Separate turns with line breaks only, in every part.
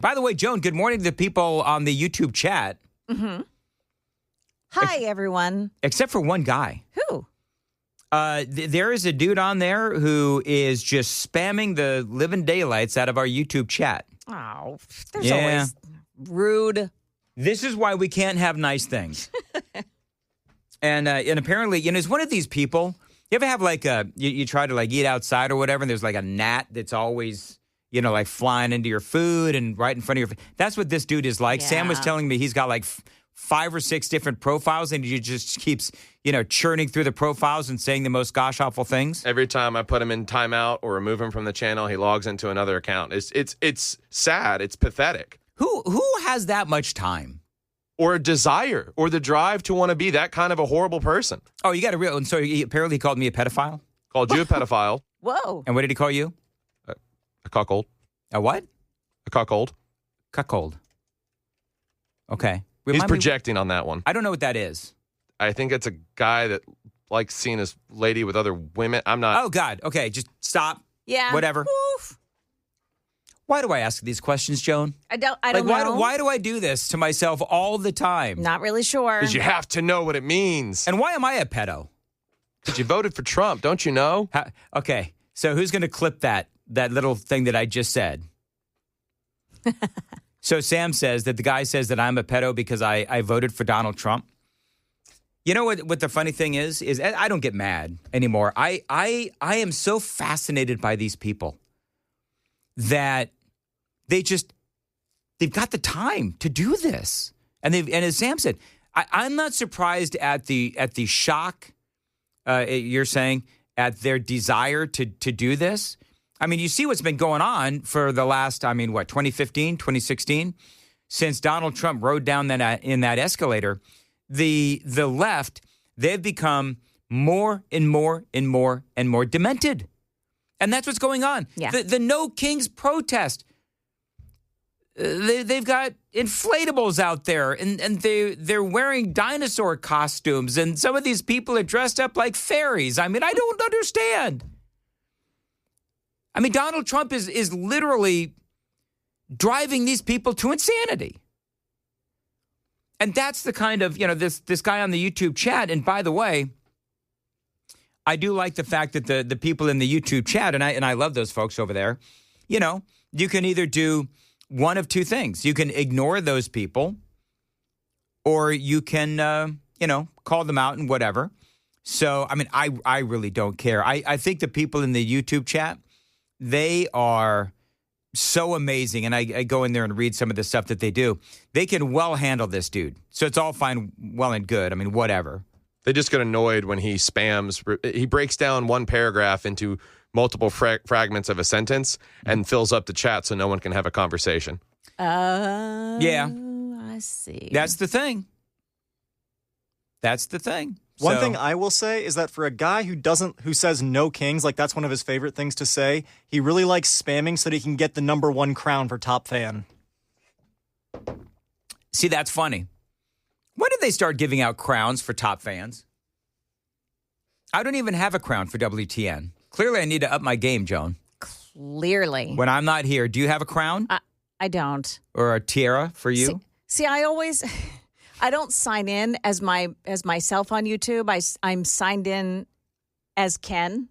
By the way, Joan, good morning to the people on the YouTube chat.
Mm-hmm. Hi, everyone.
Except for one guy.
Who?
There is a dude on there who is just spamming the living daylights out of our YouTube chat.
Oh, there's always rude.
This is why we can't have nice things. And apparently, it's one of these people. You ever have like you try to like eat outside or whatever, and there's like a gnat that's always, like flying into your food and right in front of your. That's what this dude is like.
Yeah.
Sam was telling me he's got like 5 or 6 different profiles, and he just keeps, churning through the profiles and saying the most gosh awful things.
Every time I put him in timeout or remove him from the channel, he logs into another account. It's sad. It's pathetic.
Who has that much time?
Or a desire or the drive to want to be that kind of a horrible person.
Oh, you got a real. And so apparently he called me a pedophile.
Called you a pedophile.
Whoa.
And what did he call you?
A cuckold.
A what?
A cuckold.
Cuckold. Okay.
He's projecting on that one.
I don't know what that is.
I think it's a guy that likes seeing his lady with other women. I'm not.
Oh, God. Okay, just stop.
Yeah.
Whatever.
Oof.
Why do I ask these questions, Joan?
I don't know.
Why do I do this to myself all the time?
Not really sure.
Because you have to know what it means.
And why am I a pedo?
Because you voted for Trump, don't you know?
Okay, so who's going to clip that little thing that I just said? So Sam says that the guy says that I'm a pedo because I voted for Donald Trump. You know what the funny thing is I don't get mad anymore. I am so fascinated by these people that they've got the time to do this. And as Sam said, I'm not surprised at the shock, you're saying, at their desire to do this. I mean, you see what's been going on for the last, 2015, 2016? Since Donald Trump rode down in that escalator, the left, they've become more and more and more and more demented. And that's what's going on.
Yeah.
The No Kings protest. They've got inflatables out there, and they're wearing dinosaur costumes, and some of these people are dressed up like fairies. I don't understand. Donald Trump is literally driving these people to insanity. And that's the kind of, this guy on the YouTube chat. And by the way, I do like the fact that the people in the YouTube chat, and I love those folks over there, you can either do one of two things. You can ignore those people, or you can, call them out and whatever. So, I really don't care. I think the people in the YouTube chat, they are so amazing. And I go in there and read some of the stuff that they do. They can well handle this dude. So it's all fine, well and good. Whatever.
They just get annoyed when he spams. He breaks down one paragraph into multiple fragments of a sentence and fills up the chat so no one can have a conversation.
Yeah.
I see.
That's the thing.
One thing I will say is that for a guy who says no kings, like that's one of his favorite things to say, he really likes spamming so that he can get the #1 crown for top fan.
See, that's funny. When did they start giving out crowns for top fans? I don't even have a crown for WTN. Clearly, I need to up my game, Joan.
Clearly.
When I'm not here, do you have a crown?
I don't.
Or a tiara for you?
See, I don't sign in as myself on YouTube. I'm signed in as Ken.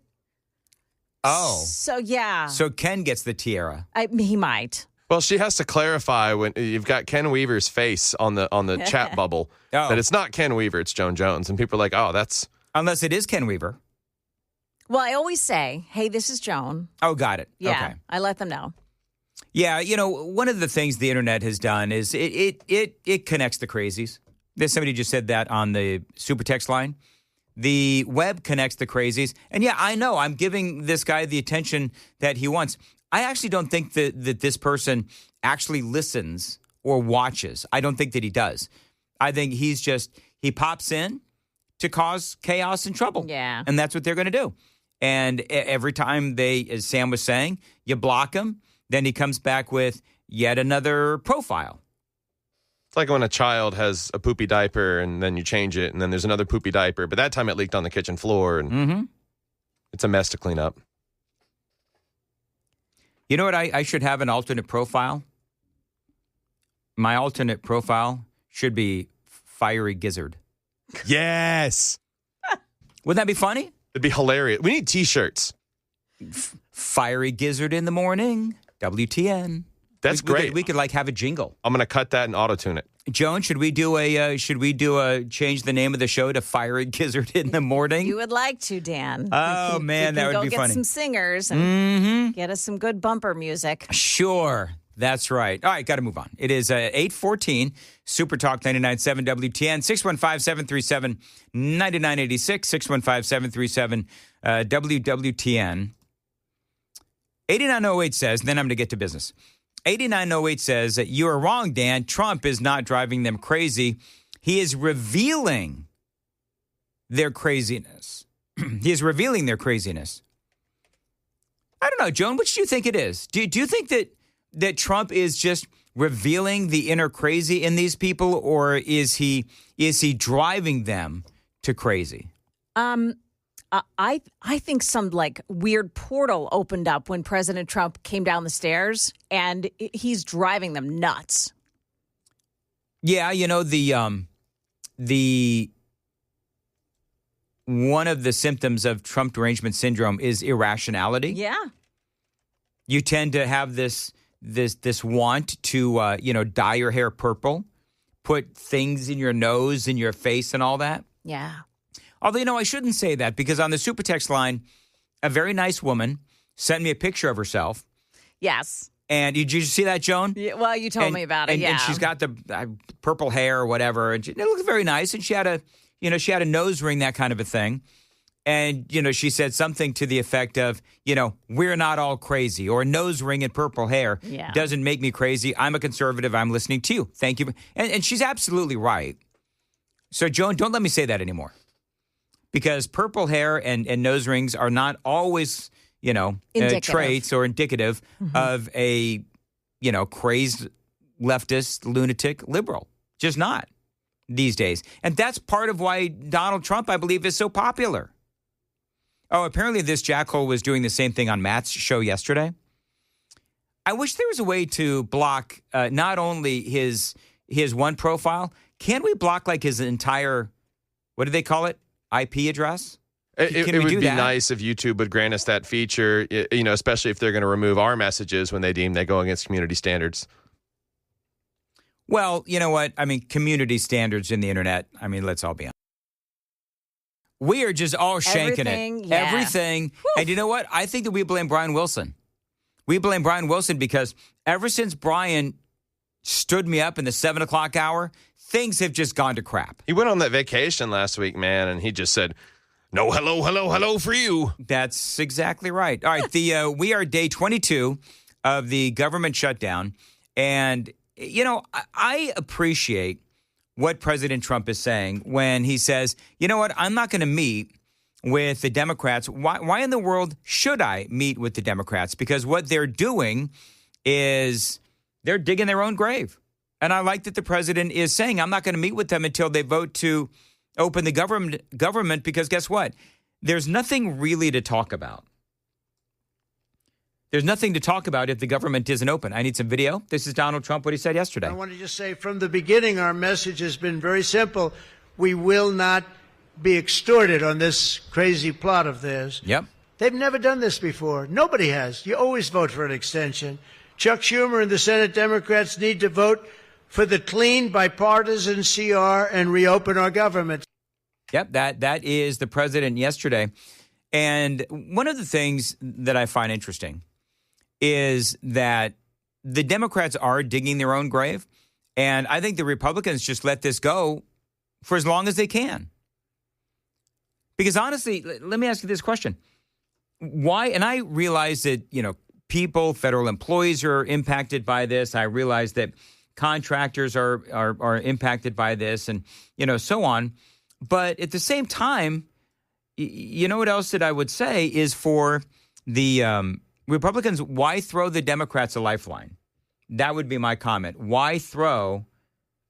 Oh.
So, yeah.
So Ken gets the tiara.
He might.
Well, she has to clarify when you've got Ken Weaver's face on the chat bubble that it's not Ken Weaver, it's Joan Jones. And people are like, oh, that's...
Unless it is Ken Weaver.
Well, I always say, hey, this is Joan.
Oh, got it.
Yeah,
okay.
I let them know.
Yeah, one of the things the internet has done is it connects the crazies. There's somebody just said that on the super text line. The web connects the crazies. And yeah, I know I'm giving this guy the attention that he wants. I actually don't think that this person actually listens or watches. I don't think that he does. I think he pops in to cause chaos and trouble.
Yeah.
And that's what they're going to do. And every time as Sam was saying, you block him, then he comes back with yet another profile.
It's like when a child has a poopy diaper and then you change it and then there's another poopy diaper, but that time it leaked on the kitchen floor and it's a mess to clean up.
You know what? I should have an alternate profile. My alternate profile should be Fiery Gizzard.
Yes.
Wouldn't that be funny?
It'd be hilarious. We need T-shirts.
Fiery Gizzard in the morning. WTN.
That's great.
We could like have a jingle.
I'm going to cut that and auto-tune it.
Joan, should we do a change the name of the show to Fiery Gizzard in the morning?
You would like to, Dan.
Oh, man, that would be
funny. Go get some singers and get us some good bumper music.
Sure. That's right. All right, got to move on. It is 8:14, Super Talk 99.7 WTN, 615-737-9986, 615-737 WWTN. 8908 says, then I'm going to get to business. 8908 says that you are wrong, Dan. Trump is not driving them crazy. He is revealing their craziness. He is revealing their craziness. I don't know, Joan, which do you think it is? Do you think that Trump is just revealing the inner crazy in these people, or is he driving them to crazy?
I think some like weird portal opened up when President Trump came down the stairs, and he's driving them nuts.
Yeah, you know, the one of the symptoms of Trump derangement syndrome is irrationality.
Yeah.
You tend to have this want to dye your hair purple, put things in your nose, in your face, and all that.
Yeah.
Although, I shouldn't say that, because on the super text line, a very nice woman sent me a picture of herself.
Yes.
And did you see that, Joan?
Yeah, well, you told me about it.
And she's got the purple hair or whatever, and it looked very nice. And she had a nose ring, that kind of a thing. And, she said something to the effect of, we're not all crazy, or a nose ring and purple hair doesn't make me crazy. I'm a conservative. I'm listening to you. Thank you. And she's absolutely right. So, Joan, don't let me say that anymore. Because purple hair and nose rings are not always, traits or indicative of a, crazed leftist, lunatic liberal. Just not these days. And that's part of why Donald Trump, I believe, is so popular. Oh, apparently this jackhole was doing the same thing on Matt's show yesterday. I wish there was a way to block not only his one profile. Can we block like his entire, what do they call it? IP address?
It would be nice if YouTube would grant us that feature, especially if they're going to remove our messages when they deem they go against community standards.
Well, you know what? I mean, community standards in the internet, let's all be honest. We are just all shanking it.
Yeah.
Everything. Whew. And you know what? I think that we blame Brian Wilson. We blame Brian Wilson because ever since Brian stood me up in the 7 o'clock hour, things have just gone to crap.
He went on that vacation last week, man, and he just said, no, hello for you.
That's exactly right. All right, we are day 22 of the government shutdown, and, I appreciate what President Trump is saying when he says, you know what, I'm not going to meet with the Democrats. Why in the world should I meet with the Democrats? Because what they're doing is they're digging their own grave. And I like that the president is saying, I'm not going to meet with them until they vote to open the government, because guess what? There's nothing really to talk about. There's nothing to talk about if the government isn't open. I need some video. This is Donald Trump, what he said yesterday.
I want to just say from the beginning, our message has been very simple. We will not be extorted on this crazy plot of theirs.
Yep.
They've never done this before. Nobody has. You always vote for an extension. Chuck Schumer and the Senate Democrats need to vote for the clean, bipartisan CR and reopen our government.
Yep, that is the president yesterday. And one of the things that I find interesting is that the Democrats are digging their own grave. And I think the Republicans just let this go for as long as they can. Because honestly, let me ask you this question. Why? And I realize that, people, federal employees are impacted by this. I realize that contractors are impacted by this and, so on. But at the same time, you know what else that I would say is for the Republicans, why throw the Democrats a lifeline? That would be my comment. Why throw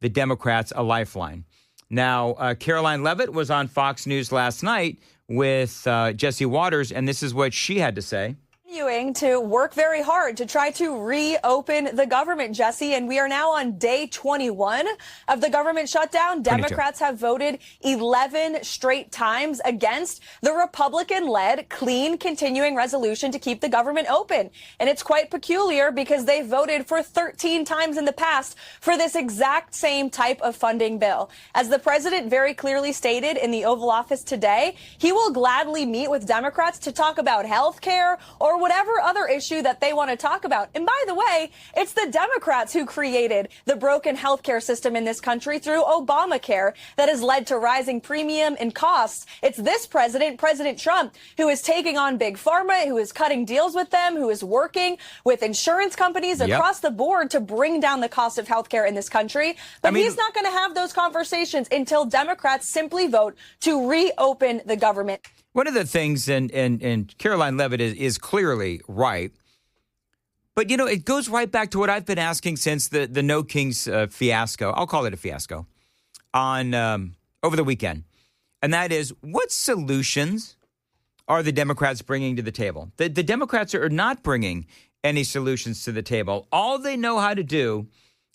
the Democrats a lifeline? Now, Caroline Leavitt was on Fox News last night with Jesse Waters, and this is what she had to say.
Continuing to work very hard to try to reopen the government, Jesse, and we are now on day 21 of the government shutdown.
22.
Democrats have voted 11 straight times against the Republican-led clean continuing resolution to keep the government open. And it's quite peculiar because they voted for 13 times in the past for this exact same type of funding bill. As the president very clearly stated in the Oval Office today, he will gladly meet with Democrats to talk about health care or whatever other issue that they want to talk about. And by the way, it's the Democrats who created the broken healthcare system in this country through Obamacare that has led to rising premium and costs. It's this president, President Trump, who is taking on big pharma, who is cutting deals with them, who is working with insurance companies across the board to bring down the cost of healthcare in this country. But he's not going to have those conversations until Democrats simply vote to reopen the government.
One of the things, and Caroline Levitt is clearly right, but, it goes right back to what I've been asking since the No Kings fiasco. I'll call it a fiasco on over the weekend. And that is, what solutions are the Democrats bringing to the table? The Democrats are not bringing any solutions to the table. All they know how to do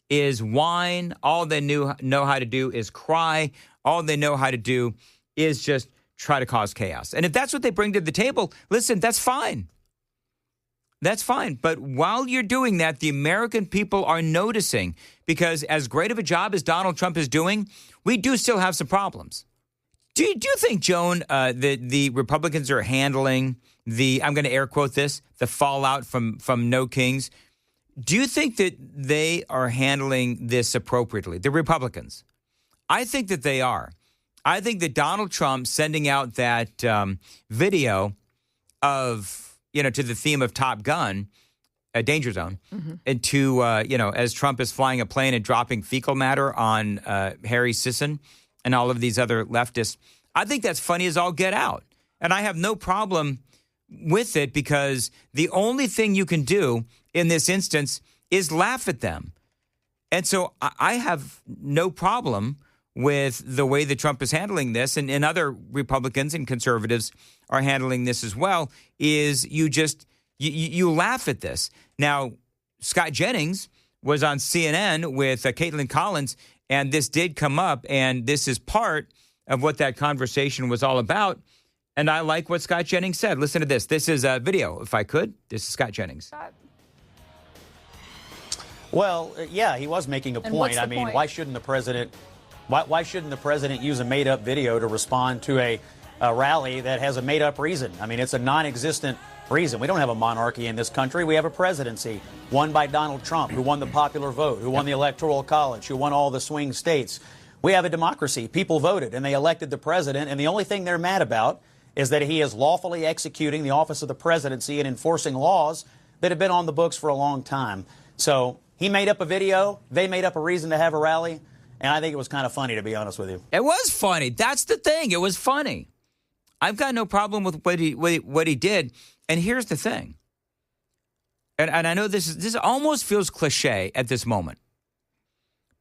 is whine. All they know how to do is cry. All they know how to do is just try to cause chaos. And if that's what they bring to the table, listen, that's fine. That's fine. But while you're doing that, the American people are noticing, because as great of a job as Donald Trump is doing, we do still have some problems. Do you think, Joan, that the Republicans are handling I'm going to air quote this, the fallout from No Kings? Do you think that they are handling this appropriately, the Republicans? I think that they are. I think that Donald Trump sending out that video of, to the theme of Top Gun, Danger Zone, and to, as Trump is flying a plane and dropping fecal matter on Harry Sisson and all of these other leftists, I think that's funny as all get out. And I have no problem with it, because the only thing you can do in this instance is laugh at them. And so I have no problem with the way that Trump is handling this, and other Republicans and conservatives are handling this as well, is you laugh at this. Now, Scott Jennings was on CNN with Caitlin Collins, and this did come up, and this is part of what that conversation was all about. And I like what Scott Jennings said. Listen to this. This is a video, if I could. This is Scott Jennings.
Well, yeah, he was making a point. I mean, why shouldn't the president... Why shouldn't the president use a made-up video to respond to a rally that has a made-up reason? I mean, it's a non-existent reason. We don't have a monarchy in this country. We have a presidency won by Donald Trump, who won the popular vote, who won the Electoral College, who won all the swing states. We have a democracy. People voted, and they elected the president, and the only thing they're mad about is that he is lawfully executing the office of the presidency and enforcing laws that have been on the books for a long time. So he made up a video. They made up a reason to have a rally. And I think it was kind of funny, to be honest with you. It
was funny. That's the thing. It was funny. I've got no problem with what he did. And here's the thing. And I know this almost feels cliche at this moment.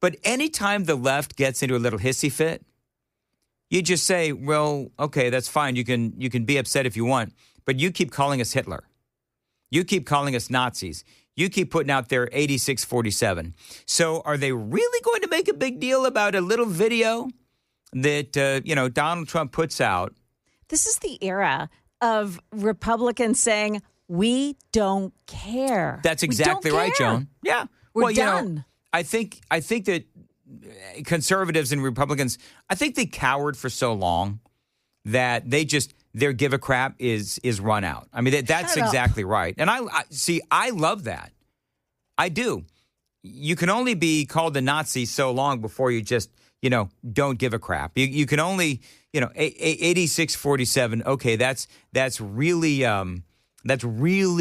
But anytime the left gets into a little hissy fit, you just say, well, okay, that's fine. You can be upset if you want. But you keep calling us Hitler. You keep calling us Nazis. You keep putting out there 8647. So are they really going to make a big deal about a little video that, Donald Trump puts out?
This is the era of Republicans saying, we don't care.
That's exactly right, Joan. Yeah.
We're done.
I think that conservatives and Republicans, I think they cowered for so long that their give a crap is run out. I mean, that's exactly right. And I love that. I do. You can only be called a Nazi so long before you just, don't give a crap. You can only, 8647. Okay, that's really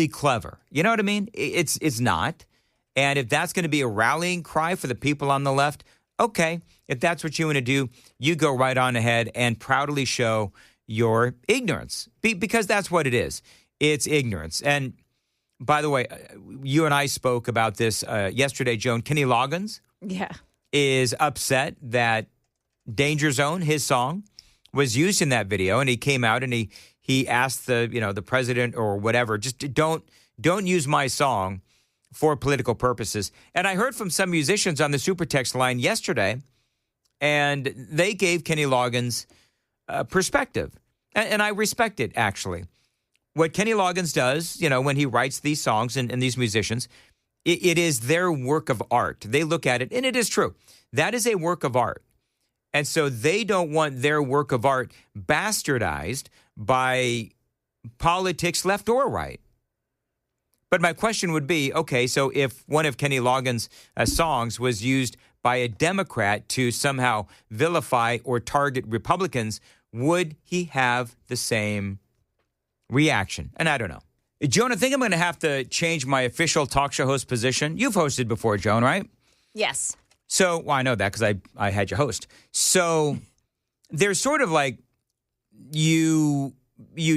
clever. You know what I mean? It's not. And if that's going to be a rallying cry for the people on the left, okay, if that's what you want to do, you go right on ahead and proudly show your ignorance, because that's what it is. It's ignorance. And by the way, you and I spoke about this yesterday, Joan. Kenny Loggins is upset that Danger Zone, his song, was used in that video, and he came out and he asked the president or whatever, just don't use my song for political purposes. And I heard from some musicians on the super text line yesterday, and they gave Kenny Loggins perspective. And I respect it, actually. What Kenny Loggins does, when he writes these songs and these musicians, it is their work of art. They look at it, and it is true. That is a work of art. And so they don't want their work of art bastardized by politics left or right. But my question would be, okay, so if one of Kenny Loggins' songs was used by a Democrat to somehow vilify or target Republicans, would he have the same reaction? And I don't know. Joan, I think I'm going to have to change my official talk show host position. You've hosted before, Joan, right?
Yes.
So, well, I know that because I had you host. So there's sort of like you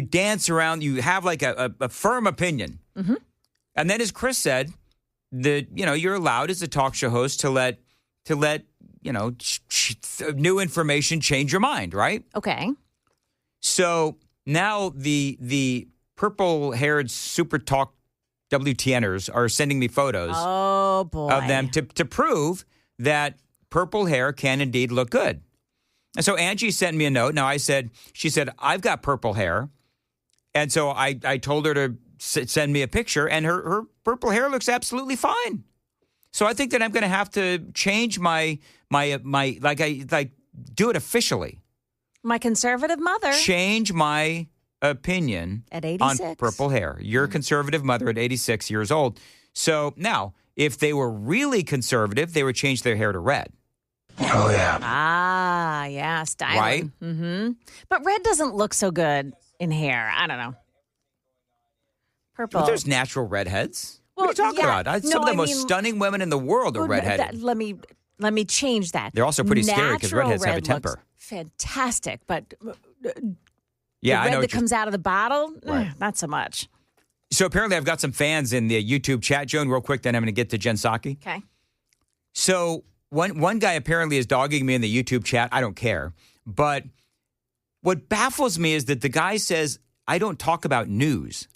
dance around, you have like a firm opinion. Mm-hmm. And then as Chris said, you're allowed as a talk show host to let new information change your mind, right?
Okay.
So now the purple-haired super talk WTNers are sending me photos of them to prove that purple hair can indeed look good. And so Angie sent me a note. Now she said, I've got purple hair. And so I told her to send me a picture, and her purple hair looks absolutely fine. So I think that I'm going to have to change my do it officially.
My conservative mother.
Change my opinion
at 86
on purple hair. Your conservative mother at 86 years old. So now, if they were really conservative, they would change their hair to red.
Oh, yeah.
Ah, yeah, styling.
Right?
Mm-hmm. But red doesn't look so good in hair. I don't know. Purple.
But there's natural redheads.
Well,
what are you talking about? Some of the most stunning women in the world are redheaded.
Let me change that.
They're also pretty scary because redheads have a temper.
Fantastic, but
yeah,
the
I know
red that comes out of the bottle,
right.
Not so much.
So apparently I've got some fans in the YouTube chat, Joan, real quick, then I'm going to get to Jen Psaki.
Okay.
So one guy apparently is dogging me in the YouTube chat. I don't care. But what baffles me is that the guy says, I don't talk about news,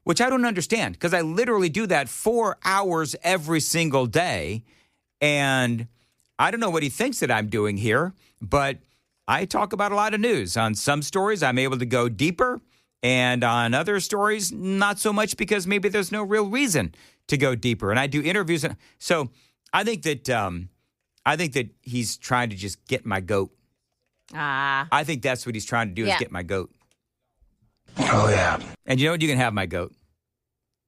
which I don't understand because I literally do that 4 hours every single day. And I don't know what he thinks that I'm doing here, but I talk about a lot of news. On some stories, I'm able to go deeper. And on other stories, not so much because maybe there's no real reason to go deeper. And I do interviews. So I think that he's trying to just get my goat. I think that's what he's trying to do is get my goat.
Oh, yeah.
And you know what? You can have my goat.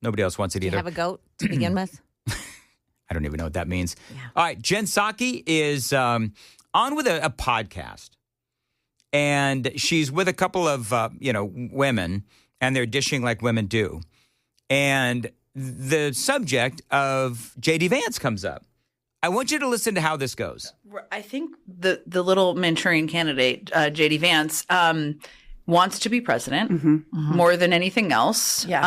Nobody else wants it either.
Do you have a goat to begin with?
I don't even know what that means.
Yeah.
All right. Jen Psaki is on with a podcast. And she's with a couple of, women, and they're dishing like women do. And the subject of J.D. Vance comes up. I want you to listen to how this goes.
I think the little Manchurian candidate, J.D. Vance, wants to be president more than anything else.
Yeah.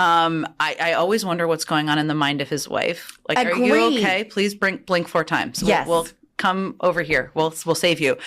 I always wonder what's going on in the mind of his wife. Like,
Agreed.
Are you okay? Please blink 4 times.
Yes.
We'll come over here. We'll save you.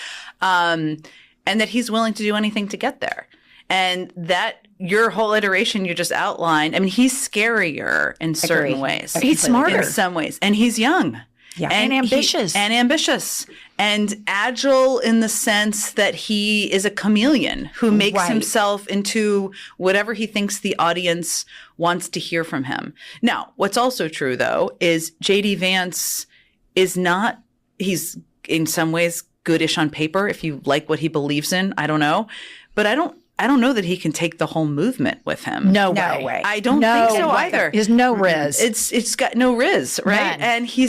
And that he's willing to do anything to get there. And that your whole iteration you just outlined, I mean, he's scarier in certain ways.
He's smarter.
In some ways. And he's young.
Yeah. And ambitious.
And agile in the sense that he is a chameleon who makes himself into whatever he thinks the audience wants to hear from him. Now, what's also true, though, is J.D. Vance is not, he's in some ways goodish on paper if you like what he believes in. I don't know. But I don't know that he can take the whole movement with him.
No way.
I don't think so either.
There's no riz.
It's got no riz, right?
None.
And he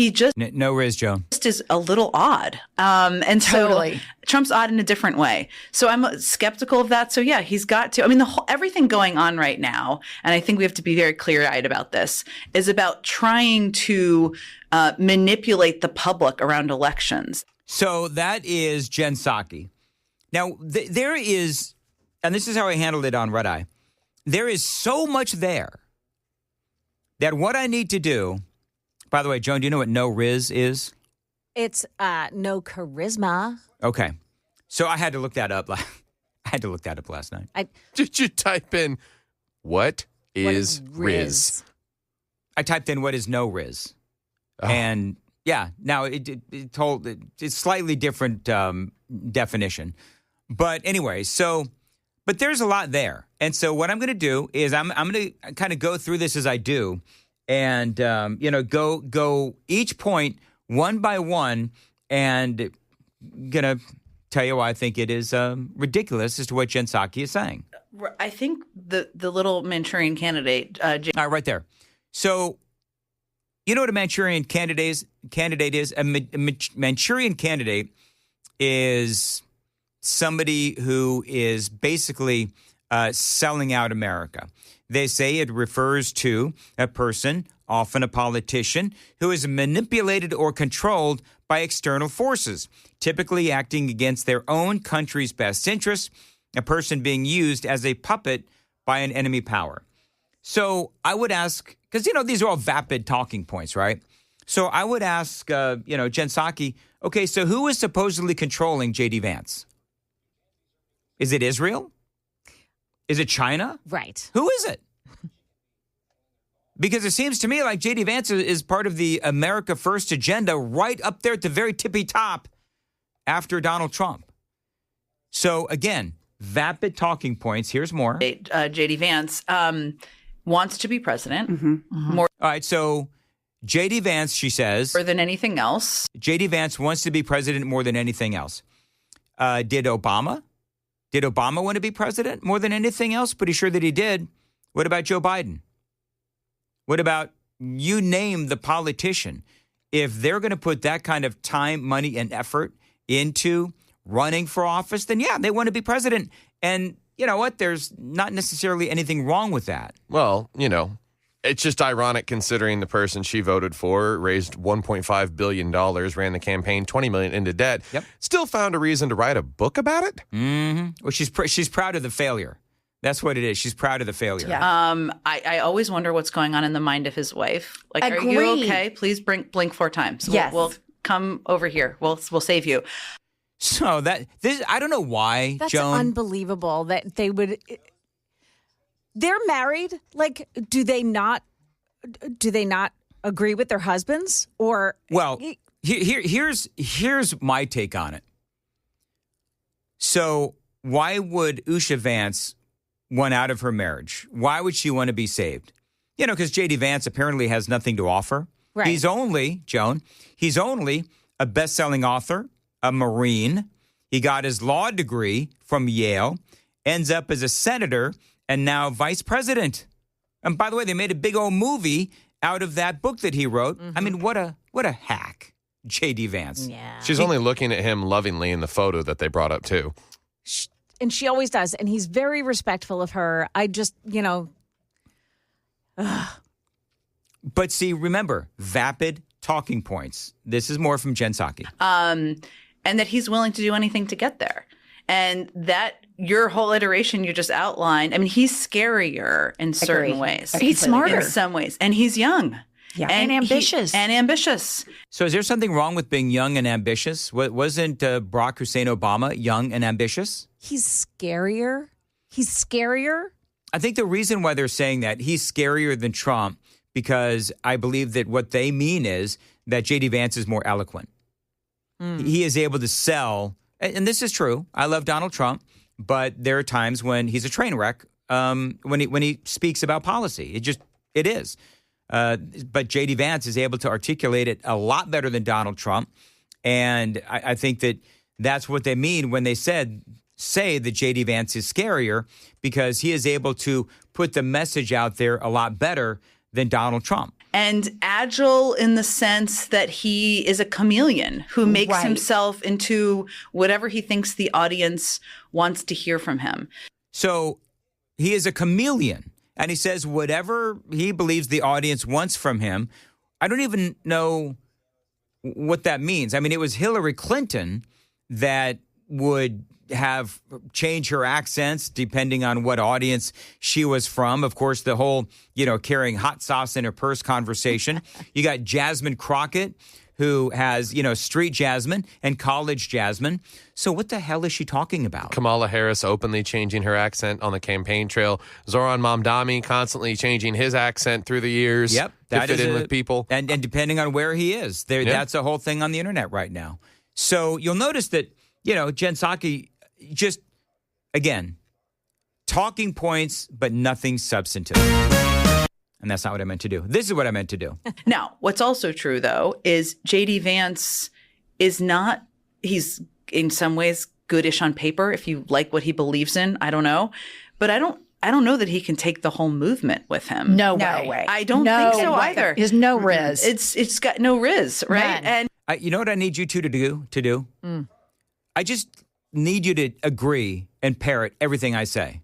just
No riz, Joan.
is a little odd. And
Totally.
so Trump's odd in a different way. So I'm skeptical of that. So yeah, he's got to, I mean, everything going on right now, and I think we have to be very clear-eyed about this, is about trying to manipulate the public around elections.
So that is Jen Psaki. Now, there is, and this is how I handled it on Red Eye, there is so much there that what I need to do, by the way, Joan, do you know what no riz is?
It's no charisma.
Okay. So I had to look that up. I had to look that up last night.
Did you type in, what is Riz?
I typed in, what is no Riz?
Oh.
And yeah, now it's slightly different definition. But anyway, but there's a lot there. And so what I'm going to do is I'm going to kind of go through this as I do and, go each point one by one and going to tell you why I think it is ridiculous as to what Jen Psaki is saying.
I think the little Manchurian candidate.
All right, right there. So, you know what a Manchurian candidate is? A Manchurian candidate is somebody who is basically selling out America. They say it refers to a person, often a politician, who is manipulated or controlled by external forces, typically acting against their own country's best interests, a person being used as a puppet by an enemy power. So I would ask, because, these are all vapid talking points, right? So I would ask, Jen Psaki, okay, so who is supposedly controlling J.D. Vance? Is it Israel? Is it China?
Right.
Who is it? Because it seems to me like J.D. Vance is part of the America First agenda right up there at the very tippy top after Donald Trump. So again, vapid talking points. Here's more.
J.D. Vance wants to be president. More
All right, so J.D. Vance, she says.
More than anything else.
J.D. Vance wants to be president more than anything else. Did Obama? Did Obama want to be president more than anything else? Pretty sure that he did. What about Joe Biden? What about, you name the politician? If they're going to put that kind of time, money, and effort into running for office, then yeah, they want to be president. And you know what? There's not necessarily anything wrong with that.
Well, it's just ironic considering the person she voted for raised $1.5 billion, ran the campaign, $20 million into debt.
Yep.
Still found a reason to write a book about it?
Mm-hmm. Well, she's proud of the failure. That's what it is. She's proud of the failure.
Yeah. I always wonder what's going on in the mind of his wife. Like, Are you okay? Please blink 4 times.
Yes.
We'll come over here. We'll save you.
So I don't know why,
That's
Joan.
unbelievable that they would. They're married. Like, do they not agree with their husbands? Or
well, here's my take on it. So why would Usha Vance want out of her marriage? Why would she want to be saved? Because J.D. Vance apparently has nothing to offer.
Right.
He's only a best-selling author, a Marine. He got his law degree from Yale, ends up as a senator, and now vice president. And by the way, they made a big old movie out of that book that he wrote. Mm-hmm. I mean, what a hack, J.D. Vance.
Yeah.
She's only looking at him lovingly in the photo that they brought up, too.
And she always does. And he's very respectful of her. I just,
But see, remember, vapid talking points. This is more from Jen Psaki.
And that he's willing to do anything to get there. And that your whole iteration you just outlined, I mean, he's scarier in certain ways.
He's smarter.
In some ways. And he's young.
Yeah, and ambitious.
So is there something wrong with being young and ambitious? Wasn't Barack Hussein Obama young and ambitious?
He's scarier.
I think the reason why they're saying that he's scarier than Trump, because I believe that what they mean is that J.D. Vance is more eloquent. He is able to sell, and this is true. I love Donald Trump, but there are times when he's a train wreck when he speaks about policy. It is. But J.D. Vance is able to articulate it a lot better than Donald Trump, and I think that that's what they mean when they say that J.D. Vance is scarier, because he is able to put the message out there a lot better than Donald Trump.
And agile in the sense that he is a chameleon who makes himself into whatever he thinks the audience wants to hear from him.
So he is a chameleon, and he says whatever he believes the audience wants from him. I don't even know what that means. I mean, it was Hillary Clinton that would have changed her accents depending on what audience she was from. Of course, the whole, carrying hot sauce in her purse conversation. You got Jasmine Crockett, who has, street Jasmine and college Jasmine. So what the hell is she talking about?
Kamala Harris openly changing her accent on the campaign trail. Zoran Mamdani constantly changing his accent through the years.
Yep.
To fit in with people.
And depending on where he is, that's a whole thing on the internet right now. So you'll notice that, Jen Psaki just, again, talking points, but nothing substantive. And that's not what I meant to do. This is what I meant to do.
Now, what's also true, though, is J.D. Vance is not, he's in some ways goodish on paper if you like what he believes in. I don't know. But I don't know that he can take the whole movement with him.
No way.
I don't think so either.
There's no riz.
It's got no riz, right?
None.
And
you know what I need you two to do? I just need you to agree and parrot everything I say.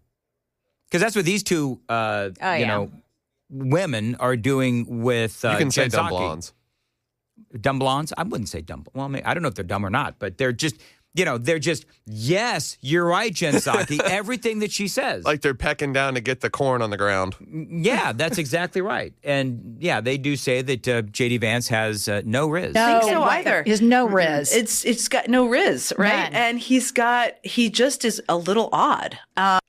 Because that's what these two, women are doing with
you can
Jen
say dumb
Psaki.
blondes.
Dumb blondes? I wouldn't say dumb. Well, I don't know if they're dumb or not, but they're just, yes, you're right, Jen Psaki. Everything that she says.
Like they're pecking down to get the corn on the ground.
Yeah, that's exactly right. And yeah, they do say that J.D. Vance has no riz.
I think so either.
There's no riz.
It's got no riz, right?
None.
And he just is a little odd.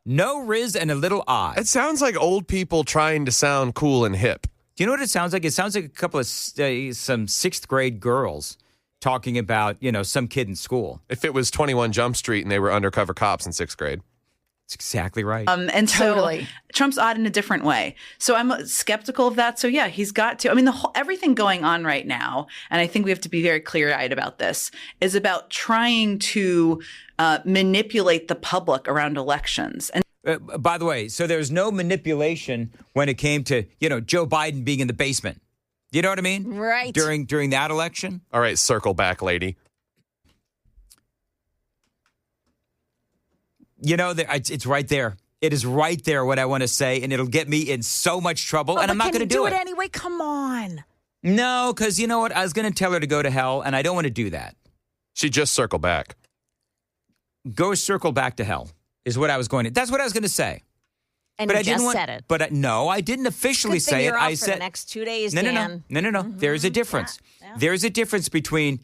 No riz and a little odd.
It sounds like old people trying to sound cool and hip.
Do you know what it sounds like? It sounds like a couple of some sixth grade girls talking about, some kid in school.
If it was 21 Jump Street and they were undercover cops in 6th grade.
That's exactly right.
And so Trump's odd in a different way. So I'm skeptical of that. So yeah, he's got to. I mean, everything going on right now, and I think we have to be very clear-eyed about this, is about trying to manipulate the public around elections. And
by the way, so there's no manipulation when it came to, Joe Biden being in the basement. You know what I mean?
Right.
During that election.
All right, circle back, lady.
It's right there. It is right there what I want to say, and it'll get me in so much trouble, and I'm not going to do it.
Do it anyway. Come on.
No, because you know what? I was going to tell her to go to hell, and I don't want to do that.
She just circled back.
Go circle back to hell is what I was going to. That's what I was going to say.
And but you said it.
But no, I didn't officially say it. I said
for the next 2 days.
No.
Mm-hmm.
There's a difference.
Yeah.
There's a difference between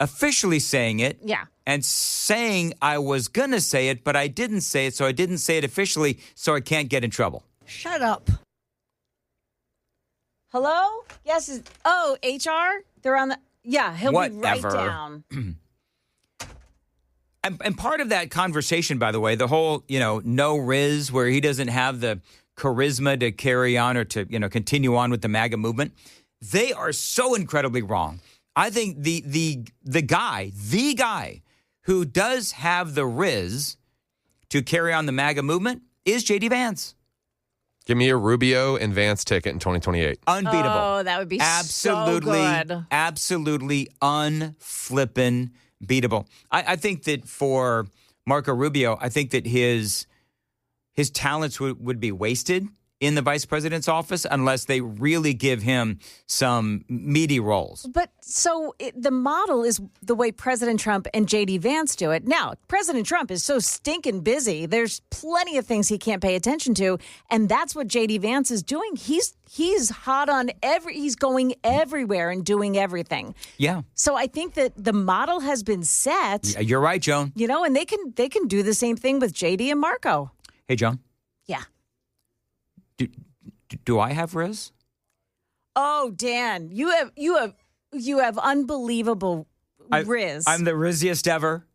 officially saying it and saying I was going to say it, but I didn't say it, so I didn't say it officially, so I can't get in trouble.
Shut up. Hello? Yes. HR? They're on the... Yeah, he'll be right down.
And part of that conversation, by the way, the whole, no Riz, where he doesn't have the charisma to carry on or to, continue on with the MAGA movement, they are so incredibly wrong. I think the guy who does have the Riz to carry on the MAGA movement is J.D. Vance.
Give me a Rubio and Vance ticket in 2028.
Unbeatable.
Oh, that would be so good.
Absolutely unflippin' beatable. I think that for Marco Rubio, I think that his talents would be wasted in the vice president's office unless they really give him some meaty roles.
But so the model is the way President Trump and J.D. Vance do it. Now, President Trump is so stinking busy. There's plenty of things he can't pay attention to. And that's what J.D. Vance is doing. He's hot on he's going everywhere and doing everything.
Yeah.
So I think that the model has been set.
Yeah, you're right, Joan.
And they can do the same thing with J.D. and Marco.
Hey, Joan.
Yeah.
Do I have Riz?
Oh, Dan, you have unbelievable Riz.
I'm the Rizziest ever.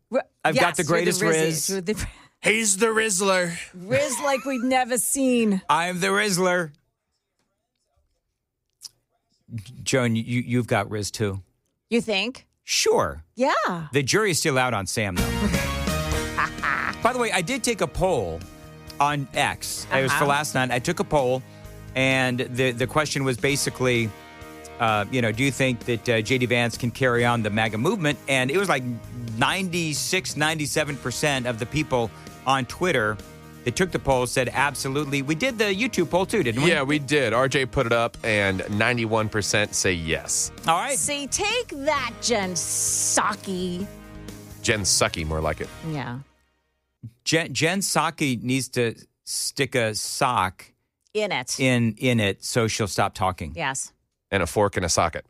I've got the greatest Riz.
He's the Rizzler.
Riz like we've never seen.
I'm the Rizzler. Joan, you've got Riz too.
You think?
Sure.
Yeah.
The jury's still out on Sam, though. By the way, I did take a poll on X. It was for last night. I took a poll, and the question was basically, do you think that J.D. Vance can carry on the MAGA movement? And it was like 96, 97% of the people on Twitter that took the poll said absolutely. We did the YouTube poll too, didn't we?
Yeah, we did. RJ put it up, and 91% say yes.
All right.
See, take that, Jen Psaki.
Jen Psaki, more like it.
Yeah.
Jen Psaki needs to stick a sock
in it
in it so she'll stop talking.
Yes.
And a fork in a socket.